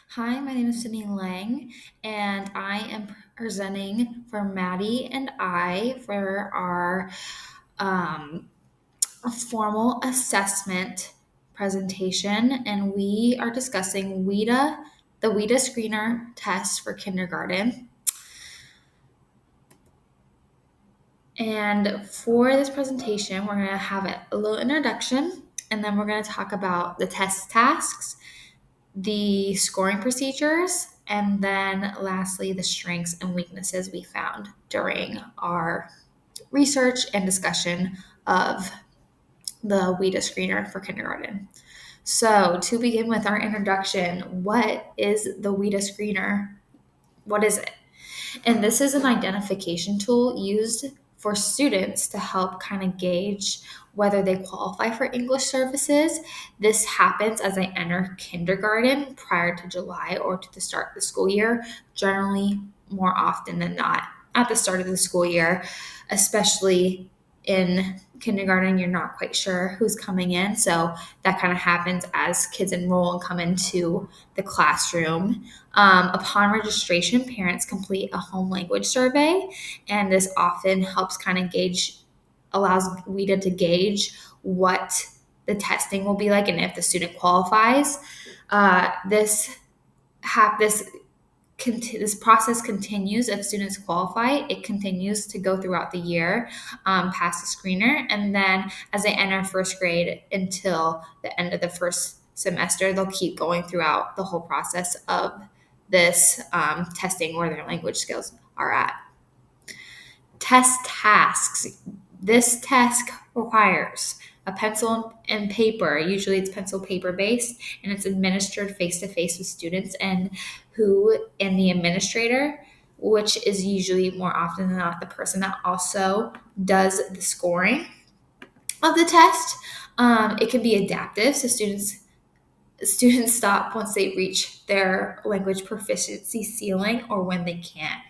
Hi, my name is Sydney Lang, and I am presenting for Maddie and I for our um, formal assessment presentation, and we are discussing the WIDA screener test for kindergarten. And for this presentation, we're going to have a little introduction, and then we're going to talk about the test tasks, the scoring procedures, and then lastly, the strengths and weaknesses we found during our research and discussion of the WIDA screener for kindergarten. So, to begin with our introduction, what is the WIDA screener? What is it? And this is an identification tool used for students to help kind of gauge whether they qualify for English services. This happens as they enter kindergarten prior to July or to the start of the school year, generally more often than not at the start of the school year, especially in kindergarten, you're not quite sure who's coming in. So that kind of happens as kids enroll and come into the classroom. Upon registration, parents complete a home language survey, and this often helps kind of allows WIDA to gauge what the testing will be like and if the student qualifies. This this process continues if students qualify. It continues to go throughout the year past the screener, and then as they enter first grade until the end of the first semester, they'll keep going throughout the whole process of this testing where their language skills are at. Test tasks. This task requires a pencil and paper. Usually it's pencil paper based, and it's administered face to face with students and the administrator, which is usually more often than not the person that also does the scoring of the test. It can be adaptive, so students stop once they reach their language proficiency ceiling or when they can't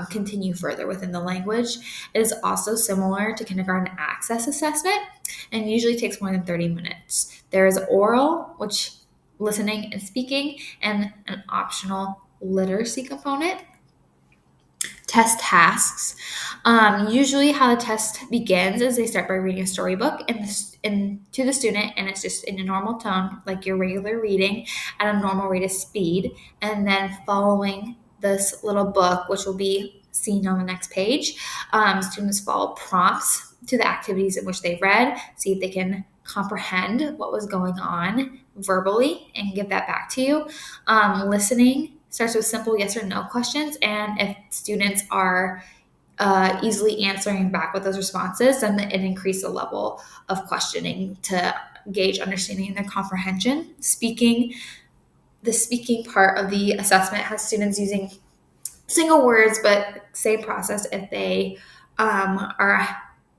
continue further within the language. It is also similar to kindergarten access assessment and usually takes more than 30 minutes. There is oral, which listening and speaking, and an optional literacy component. Test tasks. Usually, how the test begins is they start by reading a storybook to the student, and it's just in a normal tone, like your regular reading at a normal rate of speed, and then following this little book, which will be seen on the next page. Students follow prompts to the activities in which they read, see if they can comprehend what was going on verbally, and give that back to you. Listening starts with simple yes or no questions, and if students are easily answering back with those responses, then it increases the level of questioning to gauge understanding and their comprehension. The speaking part of the assessment has students using single words, but same process if they are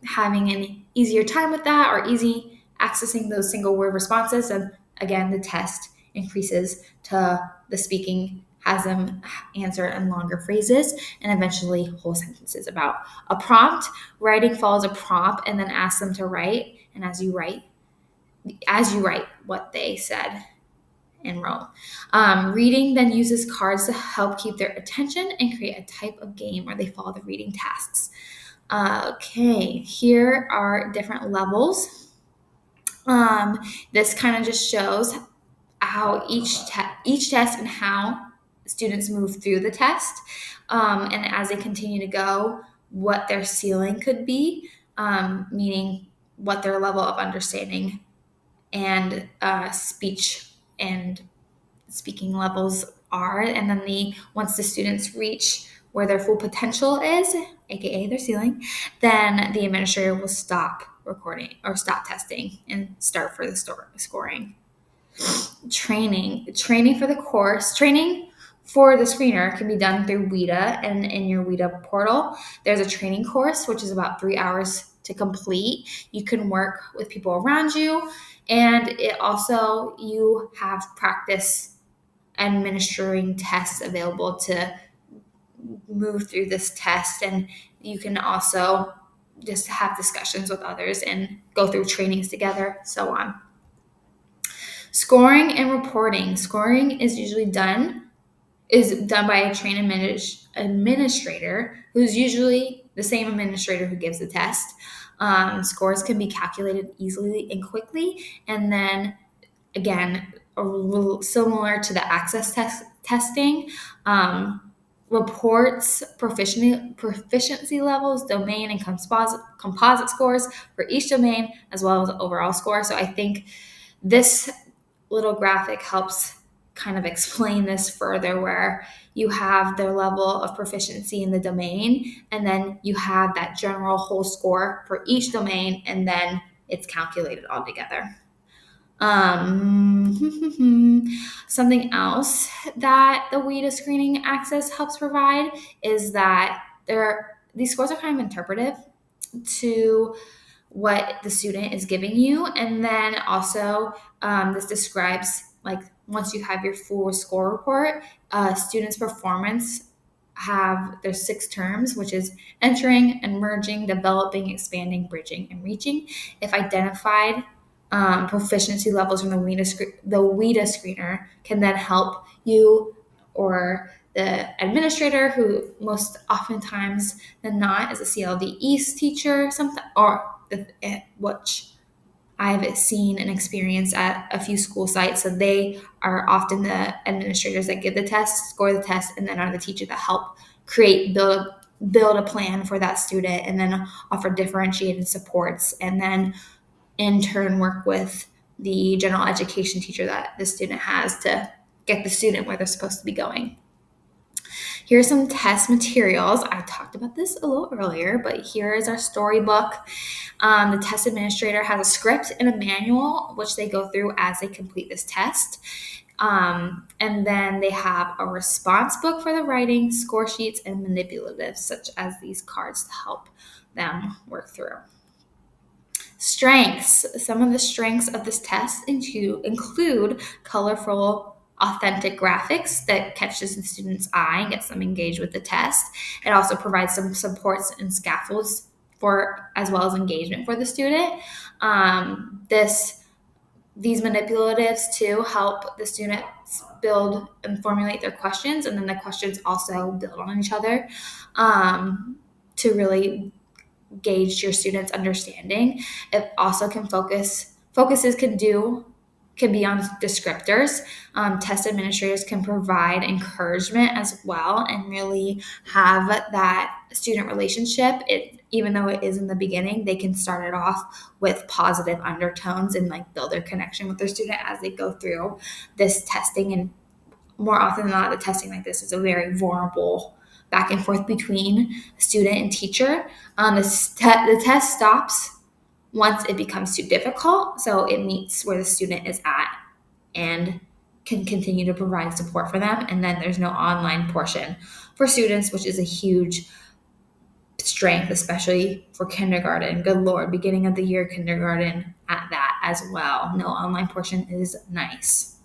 having an easier time with that or easy accessing those single word responses. And again, the test increases to the speaking has them answer in longer phrases and eventually whole sentences. About a prompt, writing follows a prompt and then asks them to write. And as you write what they said and wrote. Reading then uses cards to help keep their attention and create a type of game where they follow the reading tasks. Okay, here are different levels. This kind of just shows how each test and how students move through the test, and as they continue to go, what their ceiling could be, meaning what their level of understanding and speech and speaking levels are, and then once the students reach where their full potential is, aka their ceiling, then the administrator will stop recording or stop testing and start for the scoring. Training for the course. Training for the screener can be done through WIDA and in your WIDA portal. There's a training course, which is about 3 hours to complete. You can work with people around you, and you have practice administering tests available to move through this test, and you can also just have discussions with others and go through trainings together, so on. Scoring and reporting. Scoring is done by a trained administrator who's usually the same administrator who gives the test. Scores can be calculated easily and quickly, and then again, similar to the access testing, reports proficiency levels, domain and composite scores for each domain, as well as overall score. So I think this little graphic helps kind of explain this further, where you have their level of proficiency in the domain, and then you have that general whole score for each domain, and then it's calculated all together. Something else that the WIDA screening access helps provide is that these scores are kind of interpretive to what the student is giving you, and then also this describes, like, once you have your full score report, students' performance there's 6 terms, which is entering, emerging, developing, expanding, bridging, and reaching. If identified, proficiency levels from the WIDA screener can then help you or the administrator, who most oftentimes than not is a CLDE teacher, something, or which I've seen and experienced at a few school sites. So they are often the administrators that give the test, score the test, and then are the teacher that help build a plan for that student, and then offer differentiated supports, and then in turn work with the general education teacher that the student has to get the student where they're supposed to be going. Here are some test materials. I talked about this a little earlier, but here is our storybook. The test administrator has a script and a manual, which they go through as they complete this test. And then they have a response book for the writing, score sheets, and manipulatives, such as these cards, to help them work through. Strengths. Some of the strengths of this test include colorful, authentic graphics that catches the student's eye and gets them engaged with the test. It also provides some supports and scaffolds for, as well as engagement for the student. These manipulatives too help the students build and formulate their questions, and then the questions also build on each other to really gauge your students' understanding. It also focuses can be on descriptors. Test administrators can provide encouragement as well, and really have that student relationship. Even though it is in the beginning, they can start it off with positive undertones and like build their connection with their student as they go through this testing. And more often than not, the testing like this is a very vulnerable back and forth between student and teacher. The test stops once it becomes too difficult, so it meets where the student is at and can continue to provide support for them. And then there's no online portion for students, which is a huge strength, especially for kindergarten. Good Lord, beginning of the year kindergarten at that as well. No online portion is nice.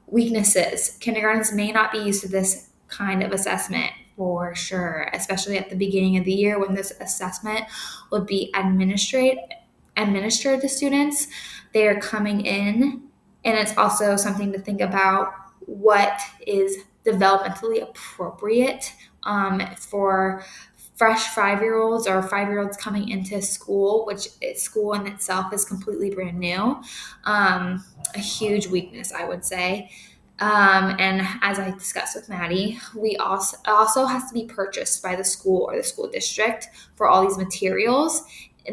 Weaknesses. Kindergartens may not be used to this kind of assessment for sure, especially at the beginning of the year when this assessment would be administered to students. They are coming in, and it's also something to think about what is developmentally appropriate for fresh 5-year-olds or 5-year-olds coming into school, which school in itself is completely brand new. A huge weakness, I would say. And as I discussed with Maddie, it also has to be purchased by the school or the school district for all these materials.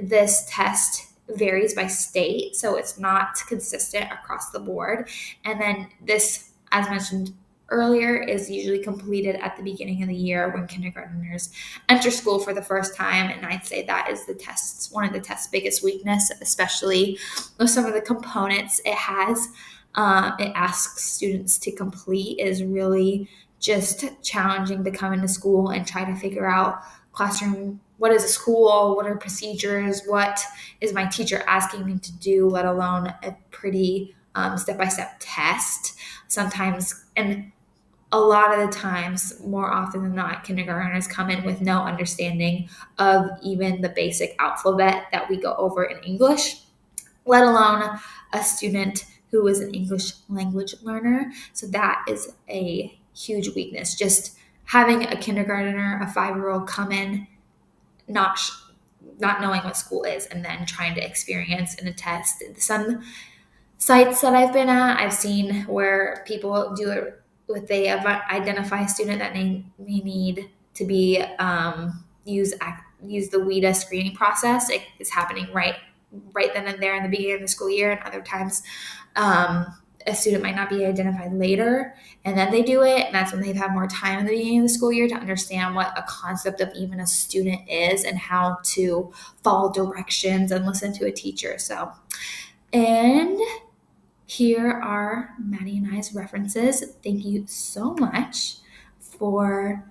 This test varies by state, so it's not consistent across the board. And then this, as mentioned earlier, is usually completed at the beginning of the year when kindergartners enter school for the first time. And I'd say that is one of the test's biggest weakness, especially with some of the components it has. It asks students to complete, is really just challenging to come into school and try to figure out classroom. What is a school? What are procedures? What is my teacher asking me to do, let alone a pretty step-by-step test sometimes. And a lot of the times, more often than not, kindergartners come in with no understanding of even the basic alphabet that we go over in English, let alone a student who is an English language learner. So that is a huge weakness. Just having a kindergartner, a 5-year-old come in, not not knowing what school is, and then trying to experience and attest. Some sites that I've been at, I've seen where people do it with they identify a student that may need to be use the WIDA screening process. It is happening right then and there in the beginning of the school year, and other times um, a student might not be identified later and then they do it, and that's when they've had more time in the beginning of the school year to understand what a concept of even a student is and how to follow directions and listen to a teacher. So, and here are Maddie and I's references. Thank you so much for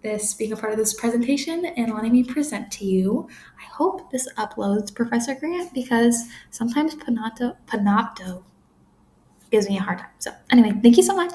being a part of this presentation and letting me present to you. I hope this uploads, Professor Grant, because sometimes Panopto gives me a hard time. So anyway, thank you so much.